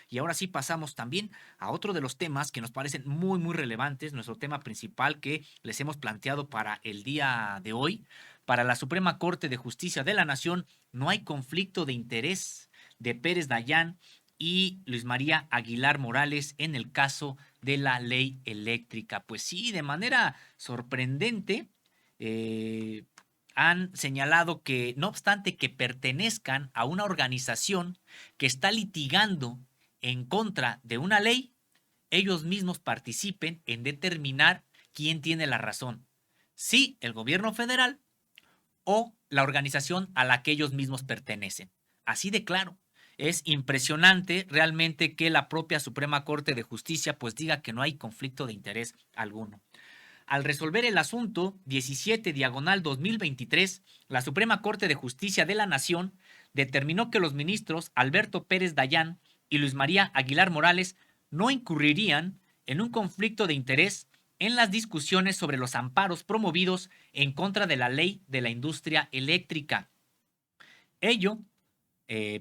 Y ahora sí pasamos también a otro de los temas que nos parecen muy relevantes, nuestro tema principal que les hemos planteado para el día de hoy. Para la Suprema Corte de Justicia de la Nación no hay conflicto de interés de Pérez Dayán y Luis María Aguilar Morales en el caso de la ley eléctrica. Pues sí, de manera sorprendente, eh, han señalado que no obstante que pertenezcan a una organización que está litigando en contra de una ley, ellos mismos participen en determinar quién tiene la razón, si el gobierno federal o la organización a la que ellos mismos pertenecen. Así de claro. Es impresionante realmente que la propia Suprema Corte de Justicia pues diga que no hay conflicto de interés alguno. Al resolver el asunto 17 diagonal 2023, la Suprema Corte de Justicia de la Nación determinó que los ministros Alberto Pérez Dayán y Luis María Aguilar Morales no incurrirían en un conflicto de interés en las discusiones sobre los amparos promovidos en contra de la ley de la industria eléctrica. Ello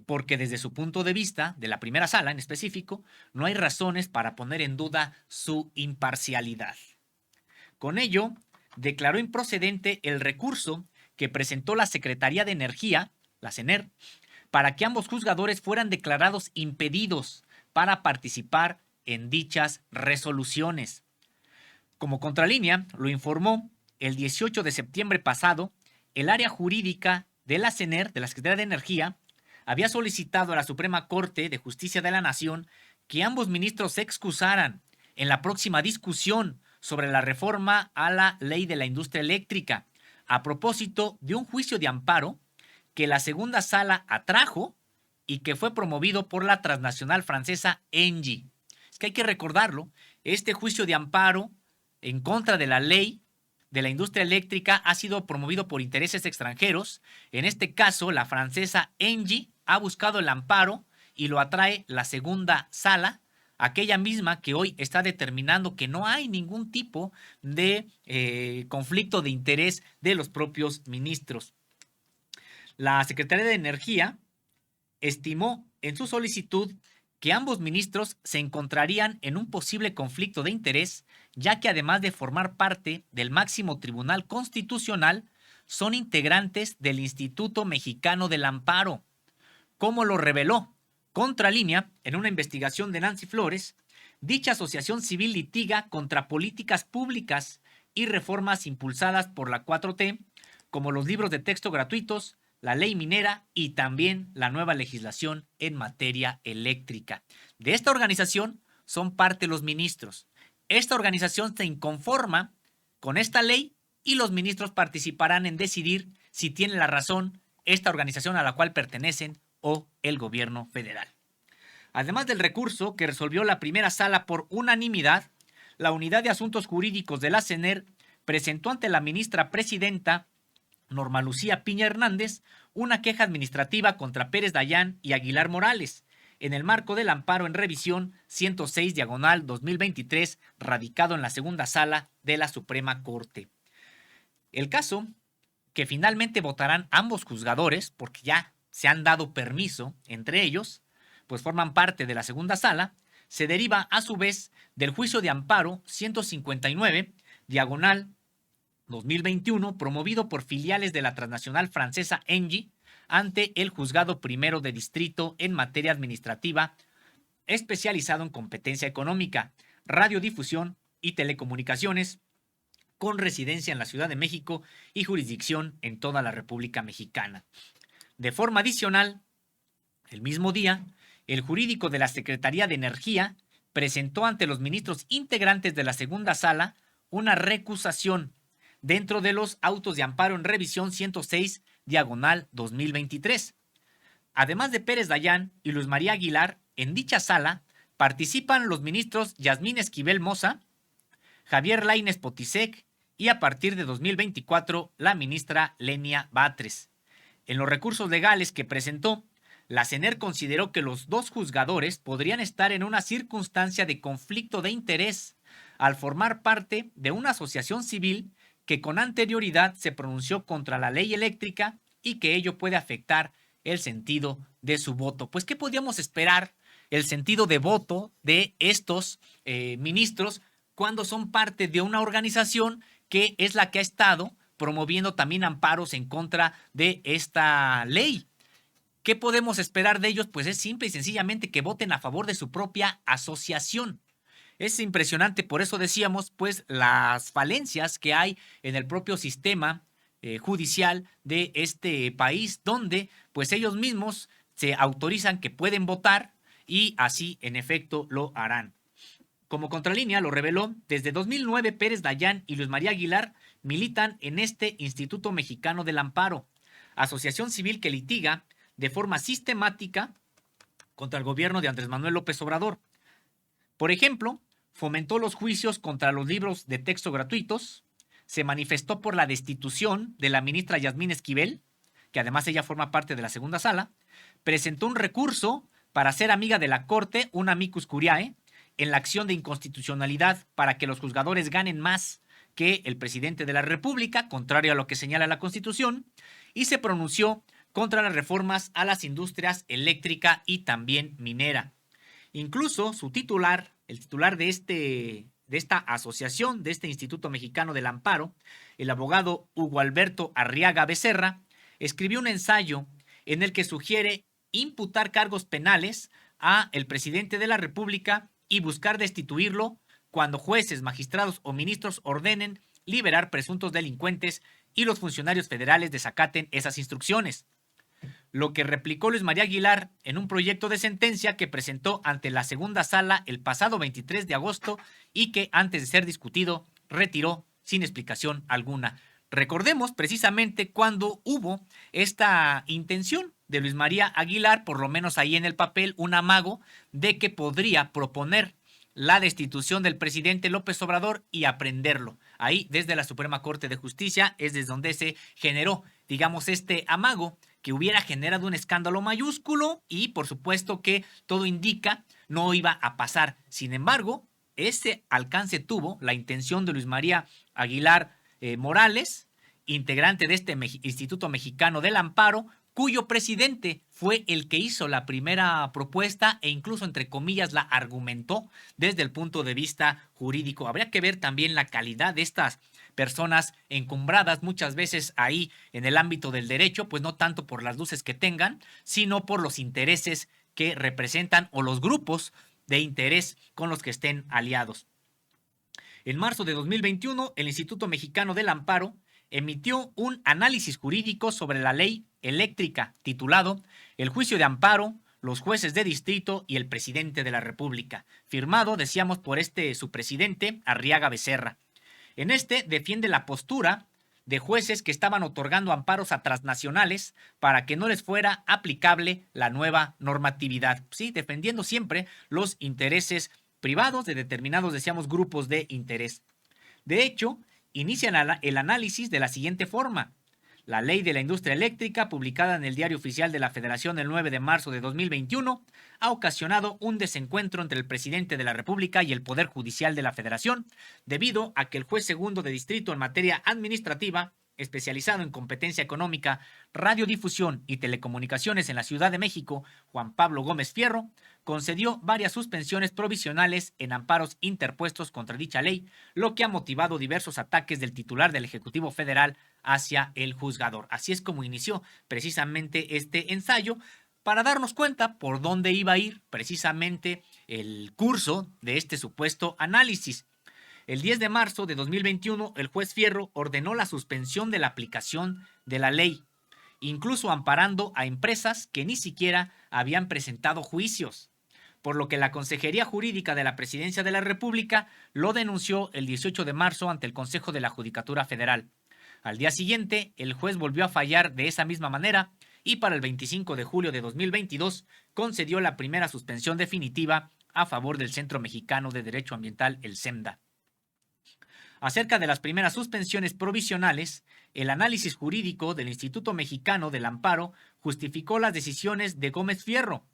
porque desde su punto de vista, de la primera sala en específico, no hay razones para poner en duda su imparcialidad. Con ello, declaró improcedente el recurso que presentó la Secretaría de Energía, la CENER, para que ambos juzgadores fueran declarados impedidos para participar en dichas resoluciones. Como contralínea, lo informó el 18 de septiembre pasado, el área jurídica de la CENER, de la Secretaría de Energía, había solicitado a la Suprema Corte de Justicia de la Nación que ambos ministros se excusaran en la próxima discusión sobre la reforma a la ley de la industria eléctrica, a propósito de un juicio de amparo que la segunda sala atrajo y que fue promovido por la transnacional francesa Engie. Es que hay que recordarlo, este juicio de amparo en contra de la ley de la industria eléctrica ha sido promovido por intereses extranjeros. En este caso, la francesa Engie ha buscado el amparo y lo atrae la segunda sala, aquella misma que hoy está determinando que no hay ningún tipo de conflicto de interés de los propios ministros. La Secretaría de Energía estimó en su solicitud que ambos ministros se encontrarían en un posible conflicto de interés, ya que además de formar parte del máximo tribunal constitucional, son integrantes del Instituto Mexicano del Amparo, como lo reveló Contralínea en una investigación de Nancy Flores. Dicha asociación civil litiga contra políticas públicas y reformas impulsadas por la 4T, como los libros de texto gratuitos, la ley minera y también la nueva legislación en materia eléctrica. De esta organización son parte los ministros. Esta organización se inconforma con esta ley y los ministros participarán en decidir si tiene la razón esta organización a la cual pertenecen o el gobierno federal. Además del recurso que resolvió la primera sala por unanimidad, la Unidad de Asuntos Jurídicos de la CENER presentó ante la ministra presidenta Norma Lucía Piña Hernández una queja administrativa contra Pérez Dayán y Aguilar Morales en el marco del amparo en revisión 106 diagonal 2023 radicado en la segunda sala de la Suprema Corte. El caso, que finalmente votarán ambos juzgadores, porque ya se han dado permiso entre ellos, pues forman parte de la segunda sala, se deriva a su vez del juicio de amparo 159 diagonal 2021 promovido por filiales de la transnacional francesa Engie ante el juzgado primero de distrito en materia administrativa especializado en competencia económica, radiodifusión y telecomunicaciones, con residencia en la Ciudad de México y jurisdicción en toda la República Mexicana. De forma adicional, el mismo día, el jurídico de la Secretaría de Energía presentó ante los ministros integrantes de la segunda sala una recusación dentro de los autos de amparo en revisión 106 diagonal 2023. Además de Pérez Dayán y Luz María Aguilar, en dicha sala participan los ministros Yasmín Esquivel Moza, Javier Lainez Potisek y a partir de 2024 la ministra Lenia Batres. En los recursos legales que presentó, la CENER consideró que los dos juzgadores podrían estar en una circunstancia de conflicto de interés al formar parte de una asociación civil que con anterioridad se pronunció contra la ley eléctrica y que ello puede afectar el sentido de su voto. Pues, ¿qué podíamos esperar el sentido de voto de estos ministros cuando son parte de una organización que es la que ha estado promoviendo también amparos en contra de esta ley. ¿Qué podemos esperar de ellos? Pues es simple y sencillamente que voten a favor de su propia asociación. Es impresionante, por eso decíamos, pues, las falencias que hay en el propio sistema judicial de este país, donde pues ellos mismos se autorizan que pueden votar y así en efecto lo harán. Como contralínea lo reveló, desde 2009 Pérez Dayán y Luis María Aguilar militan en este Instituto Mexicano del Amparo, asociación civil que litiga de forma sistemática contra el gobierno de Andrés Manuel López Obrador. Por ejemplo, fomentó los juicios contra los libros de texto gratuitos, se manifestó por la destitución de la ministra Yasmín Esquivel, que además ella forma parte de la segunda sala, presentó un recurso para ser amiga de la Corte, un amicus curiae, en la acción de inconstitucionalidad para que los juzgadores ganen más que el presidente de la República, contrario a lo que señala la Constitución, y se pronunció contra las reformas a las industrias eléctrica y también minera. Incluso su titular, el titular de esta asociación, de este Instituto Mexicano del Amparo, el abogado Hugo Alberto Arriaga Becerra, escribió un ensayo en el que sugiere imputar cargos penales a el presidente de la República y buscar destituirlo cuando jueces, magistrados o ministros ordenen liberar presuntos delincuentes y los funcionarios federales desacaten esas instrucciones. Lo que replicó Luis María Aguilar en un proyecto de sentencia que presentó ante la segunda sala el pasado 23 de agosto y que antes de ser discutido retiró sin explicación alguna. Recordemos precisamente cuando hubo esta intención de Luis María Aguilar, por lo menos ahí en el papel, un amago de que podría proponer la destitución del presidente López Obrador y aprenderlo. Ahí, desde la Suprema Corte de Justicia, es desde donde se generó, digamos, este amago que hubiera generado un escándalo mayúsculo y, por supuesto, que todo indica no iba a pasar. Sin embargo, ese alcance tuvo la intención de Luis María Aguilar Morales, integrante de este Instituto Mexicano del Amparo, cuyo presidente fue el que hizo la primera propuesta e incluso, entre comillas, la argumentó desde el punto de vista jurídico. Habría que ver también la calidad de estas personas encumbradas muchas veces ahí en el ámbito del derecho, pues no tanto por las luces que tengan, sino por los intereses que representan o los grupos de interés con los que estén aliados. En marzo de 2021, el Instituto Mexicano del Amparo emitió un análisis jurídico sobre la ley eléctrica titulado El juicio de amparo, los jueces de distrito y el presidente de la República, firmado, decíamos, por su presidente, Arriaga Becerra. En este defiende la postura de jueces que estaban otorgando amparos a transnacionales para que no les fuera aplicable la nueva normatividad. Sí, defendiendo siempre los intereses privados de determinados, decíamos, grupos de interés. De hecho, inician el análisis de la siguiente forma. La Ley de la Industria Eléctrica, publicada en el Diario Oficial de la Federación el 9 de marzo de 2021, ha ocasionado un desencuentro entre el presidente de la República y el Poder Judicial de la Federación, debido a que el juez segundo de distrito en materia administrativa, especializado en competencia económica, radiodifusión y telecomunicaciones en la Ciudad de México, Juan Pablo Gómez Fierro, concedió varias suspensiones provisionales en amparos interpuestos contra dicha ley, lo que ha motivado diversos ataques del titular del Ejecutivo Federal hacia el juzgador. Así es como inició precisamente este ensayo, para darnos cuenta por dónde iba a ir precisamente el curso de este supuesto análisis. El 10 de marzo de 2021, el juez Fierro ordenó la suspensión de la aplicación de la ley, incluso amparando a empresas que ni siquiera habían presentado juicios, por lo que la Consejería Jurídica de la Presidencia de la República lo denunció el 18 de marzo ante el Consejo de la Judicatura Federal. Al día siguiente, el juez volvió a fallar de esa misma manera y para el 25 de julio de 2022 concedió la primera suspensión definitiva a favor del Centro Mexicano de Derecho Ambiental, el CEMDA. Acerca de las primeras suspensiones provisionales, el análisis jurídico del Instituto Mexicano del Amparo justificó las decisiones de Gómez Fierro.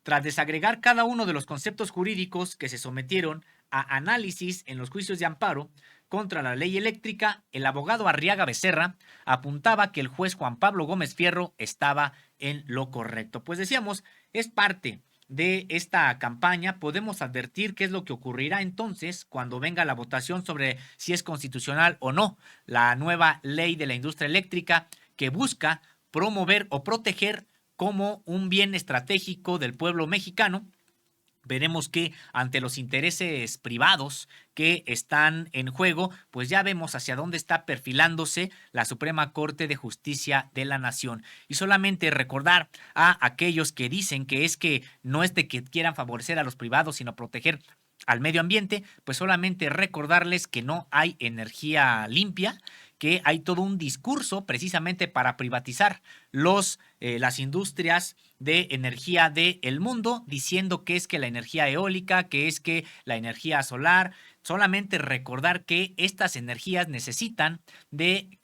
Tras desagregar cada uno de los conceptos jurídicos que se sometieron a análisis en los juicios de amparo contra la ley eléctrica, el abogado Arriaga Becerra apuntaba que el juez Juan Pablo Gómez Fierro estaba en lo correcto. Pues decíamos, es parte de esta campaña, podemos advertir qué es lo que ocurrirá entonces cuando venga la votación sobre si es constitucional o no la nueva ley de la industria eléctrica que busca promover o proteger como un bien estratégico del pueblo mexicano. Veremos que ante los intereses privados que están en juego, pues ya vemos hacia dónde está perfilándose la Suprema Corte de Justicia de la Nación. Y solamente recordar a aquellos que dicen que es que no es de que quieran favorecer a los privados, sino proteger al medio ambiente, pues solamente recordarles que no hay energía limpia, que hay todo un discurso precisamente para privatizar las industrias de energía del mundo, diciendo que es que la energía eólica, que es que la energía solar. Solamente recordar que estas energías necesitan de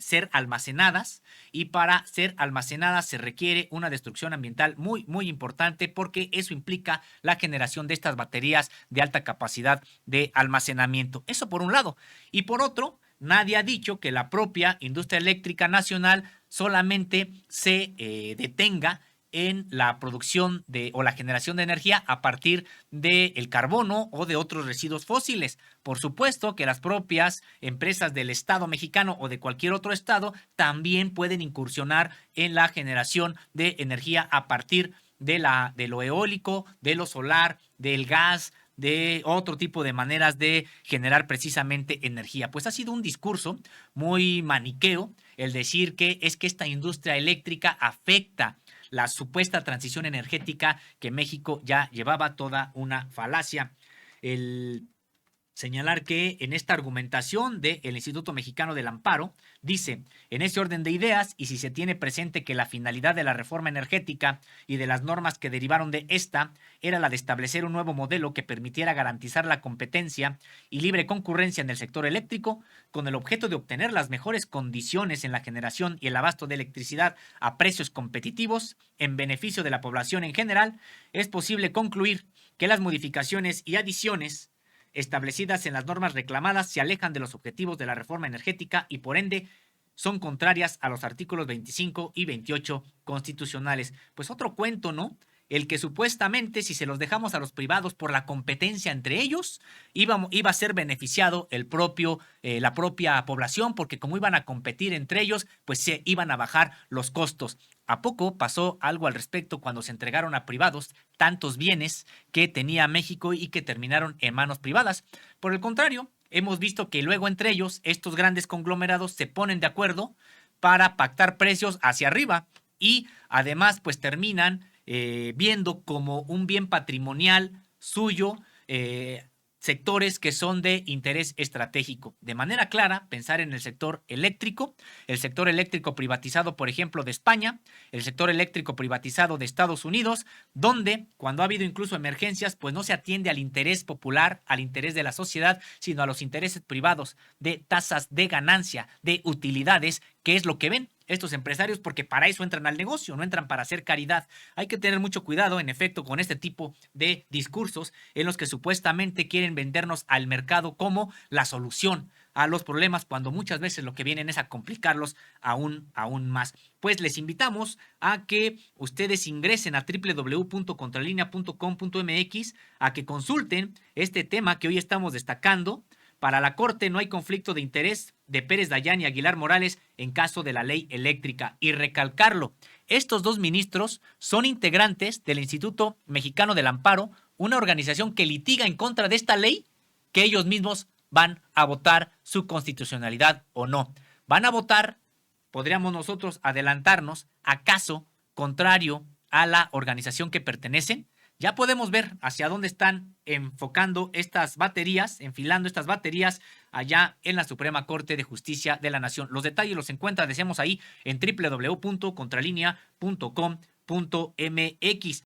ser almacenadas, y para ser almacenadas se requiere una destrucción ambiental muy, muy importante, porque eso implica la generación de estas baterías de alta capacidad de almacenamiento. Eso por un lado. Y por otro, nadie ha dicho que la propia industria eléctrica nacional solamente se detenga en la producción o la generación de energía a partir del carbono o de otros residuos fósiles. Por supuesto que las propias empresas del Estado mexicano o de cualquier otro estado también pueden incursionar en la generación de energía a partir de lo eólico, de lo solar, del gas, de otro tipo de maneras de generar precisamente energía. Pues ha sido un discurso muy maniqueo el decir que es que esta industria eléctrica afecta la supuesta transición energética que México ya llevaba, toda una falacia. El señalar que en esta argumentación del Instituto Mexicano del Amparo dice: en ese orden de ideas, y si se tiene presente que la finalidad de la reforma energética y de las normas que derivaron de esta era la de establecer un nuevo modelo que permitiera garantizar la competencia y libre concurrencia en el sector eléctrico, con el objeto de obtener las mejores condiciones en la generación y el abasto de electricidad a precios competitivos en beneficio de la población en general, es posible concluir que las modificaciones y adiciones establecidas en las normas reclamadas se alejan de los objetivos de la reforma energética y por ende son contrarias a los artículos 25 y 28 constitucionales. Pues otro cuento, ¿no? El que supuestamente si se los dejamos a los privados por la competencia entre ellos, iba a ser beneficiado la propia población, porque como iban a competir entre ellos, pues se iban a bajar los costos. ¿A poco pasó algo al respecto cuando se entregaron a privados tantos bienes que tenía México y que terminaron en manos privadas? Por el contrario, hemos visto que luego entre ellos, estos grandes conglomerados se ponen de acuerdo para pactar precios hacia arriba y además pues terminan viendo como un bien patrimonial suyo sectores que son de interés estratégico. De manera clara, pensar en el sector eléctrico privatizado, por ejemplo, de España, el sector eléctrico privatizado de Estados Unidos, donde cuando ha habido incluso emergencias, pues no se atiende al interés popular, al interés de la sociedad, sino a los intereses privados de tasas de ganancia, de utilidades, que es lo que ven estos empresarios, porque para eso entran al negocio, no entran para hacer caridad. Hay que tener mucho cuidado, en efecto, con este tipo de discursos en los que supuestamente quieren vendernos al mercado como la solución a los problemas, cuando muchas veces lo que vienen es a complicarlos aún más. Pues les invitamos a que ustedes ingresen a www.contralinea.com.mx, a que consulten este tema que hoy estamos destacando. Para la Corte no hay conflicto de interés de Pérez Dayán y Aguilar Morales en caso de la ley eléctrica. Y recalcarlo, estos dos ministros son integrantes del Instituto Mexicano del Amparo, una organización que litiga en contra de esta ley, que ellos mismos van a votar su constitucionalidad o no. Van a votar, podríamos nosotros adelantarnos, acaso contrario a la organización que pertenecen. Ya podemos ver hacia dónde están enfocando estas baterías, enfilando estas baterías allá en la Suprema Corte de Justicia de la Nación. Los detalles los encuentra, decíamos, ahí en www.contralinea.com.mx.